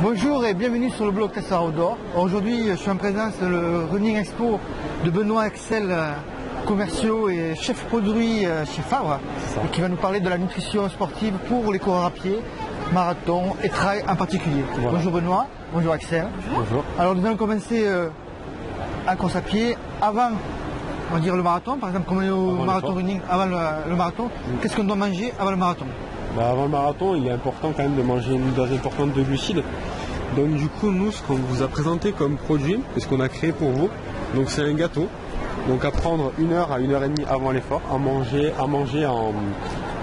Bonjour et bienvenue sur le blog Tessa Outdoor. Aujourd'hui, je suis en présence de le Running Expo de Benoît Axel, commerciaux et chef produit chez Fabre, et qui va nous parler de la nutrition sportive pour les coureurs à pied, marathon et trail en particulier. Voilà. Bonjour Benoît, bonjour Axel. Bonjour. Alors nous allons commencer en course à pied avant, on va dire, le marathon, par exemple, comme au marathon running, avant le marathon. Qu'est-ce qu'on doit manger avant le marathon? Avant le marathon, il est important quand même de manger une dose importante de glucides. Donc du coup, nous, ce qu'on vous a présenté comme produit, et ce qu'on a créé pour vous, donc c'est un gâteau. Donc à prendre 1 heure à 1 heure et demie avant l'effort, à manger en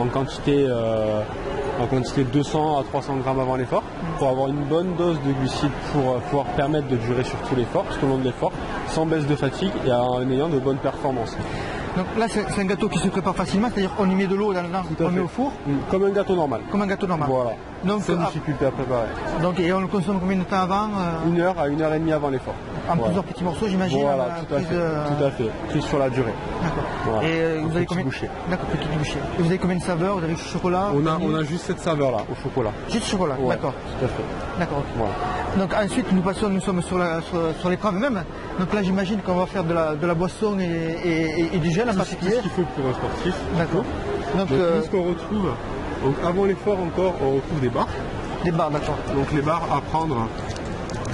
quantité de 200 à 300 grammes avant l'effort, pour avoir une bonne dose de glucides pour pouvoir permettre de durer sur tout l'effort, tout au long de l'effort, sans baisse de fatigue et en ayant de bonnes performances. Donc là, c'est un gâteau qui se prépare facilement, c'est-à-dire on y met de l'eau dans on met au four. Comme un gâteau normal. Comme un gâteau normal. Voilà. Donc, sans difficulté à préparer. Donc, et on le consomme combien de temps avant 1 heure à 1 heure et demie avant l'effort. En plusieurs petits morceaux, j'imagine. Voilà, tout à fait. Prise sur la durée. D'accord. Voilà. Et vous avez combien? D'accord, petit bouchée. Et vous avez combien de saveurs? Vous avez chocolat? On a juste cette saveur-là, au chocolat. Juste chocolat, ouais, d'accord. Tout à fait. D'accord, ok. Voilà. Donc ensuite, nous sommes sur l'épreuve même. Donc là, j'imagine qu'on va faire de la boisson et du gel en particulier. C'est ce qu'il faut pour un sportif. D'accord. Donc ce qu'on retrouve, donc avant l'effort encore, on retrouve des barres. Des barres, d'accord. Donc les barres à prendre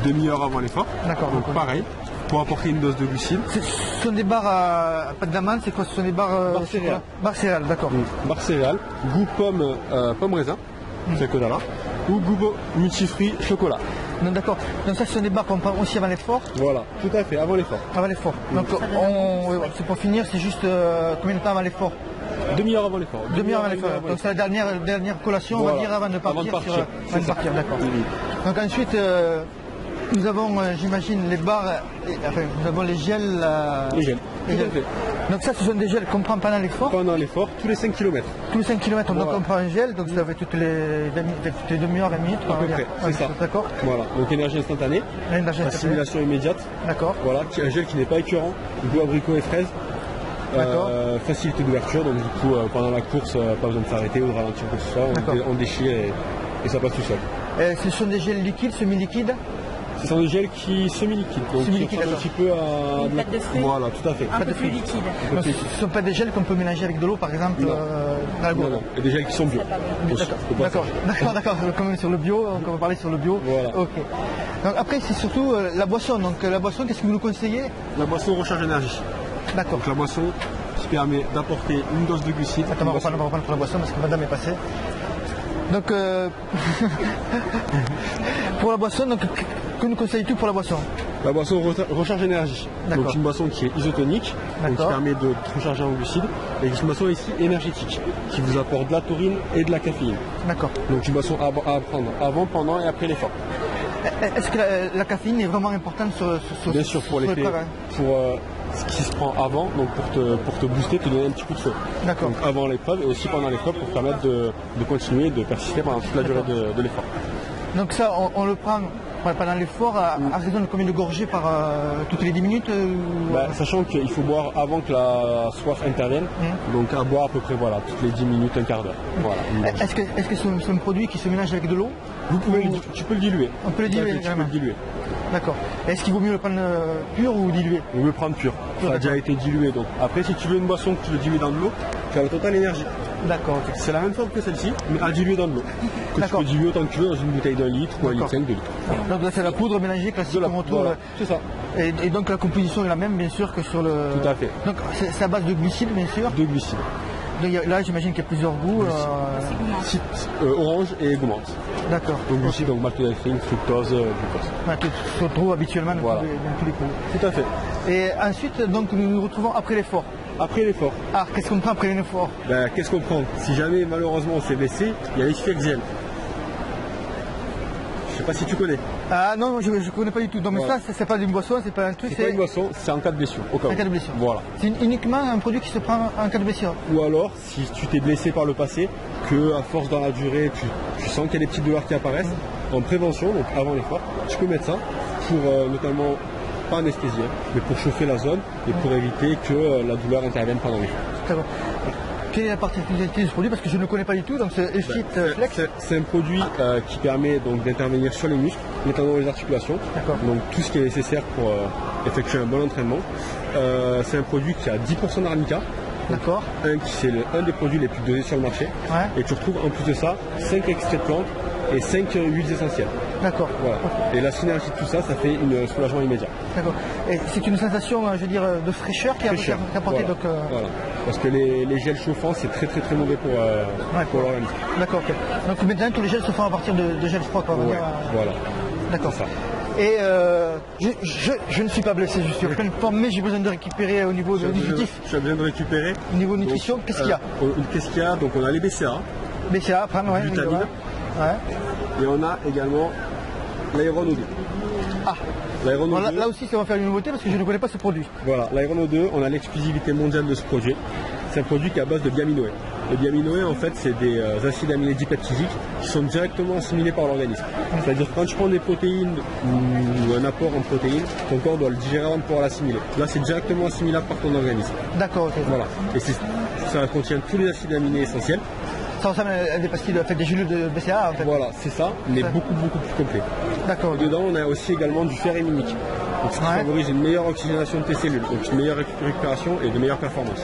demi-heure avant l'effort. D'accord. Donc pareil, pour apporter une dose de glucides. Ce sont des barres à pâte d'amande, c'est quoi? Ce sont des barres céréales. Barres céréales, d'accord. Barres céréales, goût pomme raisin, c'est que là, ou goût multifruits chocolat. Donc d'accord. Donc ça, ce sont des barres qu'on prend aussi avant l'effort. Voilà, tout à fait, avant l'effort. Avant l'effort. Donc c'est pour finir, c'est juste combien de temps avant l'effort? Demi-heure avant l'effort. Demi-heure avant l'effort. Donc c'est la dernière collation, voilà, on va dire, avant de partir. Avant de partir, d'accord. Donc ensuite, nous avons, j'imagine, les barres, enfin, nous avons les gels. Les gels. Tout à fait. Donc ça, ce sont des gels qu'on prend pendant l'effort. Pendant l'effort, tous les 5 km. Tous les 5 km, donc on prend un gel, donc ça fait toutes les demi-heures, 20 minutes. À peu près, c'est ça. D'accord. Voilà, donc énergie instantanée, assimilation immédiate. D'accord. Voilà, un gel qui n'est pas écœurant, goût abricot et fraise. Facilité d'ouverture, donc du coup pendant la course, pas besoin de s'arrêter ou de ralentir quoi que ce soit, on déchire et ça passe tout seul. Ce sont des gels liquides, semi-liquides? Ce sont des gels qui semi-liquides, donc qui ressemblent un petit peu à une pâte de fruits. Voilà, tout à fait. Un peu plus liquide. Ce ne sont pas des gels qu'on peut mélanger avec de l'eau, par exemple, dans la gourde. Non, et des gels qui sont bio. D'accord, comme sur le bio, on va parler sur le bio. Voilà. Ok. Donc après, c'est surtout la boisson. Donc la boisson, qu'est-ce que vous nous conseillez? La boisson recharge énergie. D'accord. Donc la boisson qui permet d'apporter une dose de glucides. Attends, on va reprendre pour la boisson parce que madame est passée. Donc pour la boisson, donc, que nous conseilles-tu pour la boisson? La boisson recharge énergie. Donc une boisson qui est isotonique, donc qui permet de recharger en glucides, et une boisson ici énergétique, qui vous apporte de la taurine et de la caféine. D'accord. Donc une boisson à prendre avant, pendant et après l'effort. Est-ce que la caféine est vraiment importante sur Bien sûr, pour l'effet, pour ce qui se prend avant, donc pour te booster, te donner un petit coup de feu. D'accord. Donc avant l'épreuve et aussi pendant l'épreuve pour permettre de continuer, de persister pendant toute la durée de l'effort. Donc ça, on le prend pendant l'effort à raison de combien de gorgées par toutes les 10 minutes sachant qu'il faut boire avant que la soif intervienne, donc à boire à peu près toutes les 10 minutes, un quart d'heure. Voilà, est-ce que c'est un produit qui se mélange avec de l'eau? Tu peux le diluer. On peut le diluer également. Tu peux le diluer. D'accord. Est-ce qu'il vaut mieux le prendre pur ou dilué? Il vaut mieux le prendre pur. Ça a déjà été dilué. Donc après, si tu veux une boisson que tu veux diluer dans de l'eau, tu as la totale énergie. D'accord. C'est la même forme que celle-ci, mais à diluer dans de l'eau. Que tu peux diluer autant que tu veux dans une bouteille d'1 litre ou 1,5 litre, 2 litres. Donc là, c'est la poudre mélangée classique qu'on retrouve. Voilà. C'est ça. Et donc la composition est la même, bien sûr, que sur le. Tout à fait. Donc c'est à base de glucides, bien sûr. De glucides. Donc, là, j'imagine qu'il y a plusieurs goûts. Orange et gourmande. D'accord. Donc glucides, donc maltodextrine, fructose, glucose. Tout se retrouve habituellement dans tous les coups. Tout à fait. Et ensuite, donc, nous nous retrouvons après l'effort. Après l'effort. Ah, qu'est-ce qu'on prend après l'effort? Qu'est-ce qu'on prend? Si jamais malheureusement on s'est blessé, il y a l'Isfexgel. Je sais pas si tu connais. Ah non, je ne connais pas du tout. Donc ça, c'est pas une boisson, c'est pas un truc. C'est pas une boisson, c'est en cas de blessure. En cas de blessure. Voilà. C'est uniquement un produit qui se prend en cas de blessure. Ou alors, si tu t'es blessé par le passé, que à force dans la durée, tu sens qu'il y a des petites douleurs qui apparaissent, en prévention, donc avant l'effort, tu peux mettre ça pour notamment pas anesthésier, mais pour chauffer la zone et pour éviter que la douleur intervienne pendant l'effort. quelle est la particularité de ce produit? Parce que je ne le connais pas du tout, donc c'est Effit Flex. C'est un produit qui permet donc d'intervenir sur les muscles, notamment les articulations. Donc tout ce qui est nécessaire pour effectuer un bon entraînement. C'est un produit qui a 10% d'arnica. D'accord. C'est un des produits les plus dosés sur le marché. Et tu retrouves en plus de ça 5 extraits de plantes et 5 huiles essentielles. D'accord. Voilà. Et la synergie de tout ça, ça fait un soulagement immédiat. D'accord. Et c'est une sensation, je veux dire, de fraîcheur qui a apporté. Voilà. Donc, voilà. Parce que les gels chauffants, c'est très mauvais pour l'organisme. D'accord. Okay. Donc maintenant, tous les gels se font à partir de gels froids. Voilà. D'accord. Et je ne suis pas blessé, je suis en pleine forme, mais j'ai besoin de récupérer au niveau nutritif. Tu as besoin de récupérer. Au niveau nutrition, qu'est-ce qu'il y a? Qu'est-ce qu'il y a? Donc on a les BCA. BCA, vitamine. Et on a également l'Iron O2. Ah, là aussi, ça va faire une nouveauté parce que je ne connais pas ce produit. Voilà, l'Iron O2, on a l'exclusivité mondiale de ce produit. C'est un produit qui est à base de biaminoé. Les biaminoé, en fait, c'est des acides aminés dipeptidiques qui sont directement assimilés par l'organisme. C'est-à-dire que quand tu prends des protéines ou un apport en protéines, ton corps doit le digérer avant de pouvoir l'assimiler. Là, c'est directement assimilable par ton organisme. D'accord, ok. Voilà. Et ça contient tous les acides aminés essentiels. Ça ressemble à des pastilles, des gélules de BCA en fait. Voilà, c'est ça, mais beaucoup plus complet. D'accord. Dedans, on a aussi également du fer héminique. Donc, ce qui favorise une meilleure oxygénation de tes cellules, donc une meilleure récupération et de meilleures performances.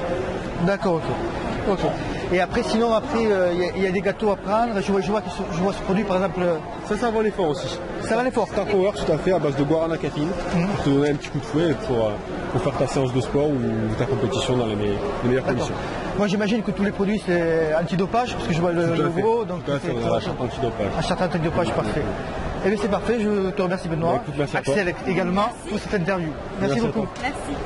D'accord, ok. Et après, sinon, il y a des gâteaux à prendre. Je vois ce produit, par exemple. Ça va l'effort aussi. Ça va l'effort. Star Power, tout à fait, à base de guarana caféine, pour te donner un petit coup de fouet pour faire ta séance de sport ou ta compétition dans les meilleures conditions. Moi, j'imagine que tous les produits, c'est antidopage, parce que je vois le logo. Donc, tout à fait, on a un certain antidopage. Un certain antidopage, parfait. Eh bien, c'est parfait. Je te remercie, Benoît. Merci à toi. Axel également pour cette interview. Merci beaucoup. Merci.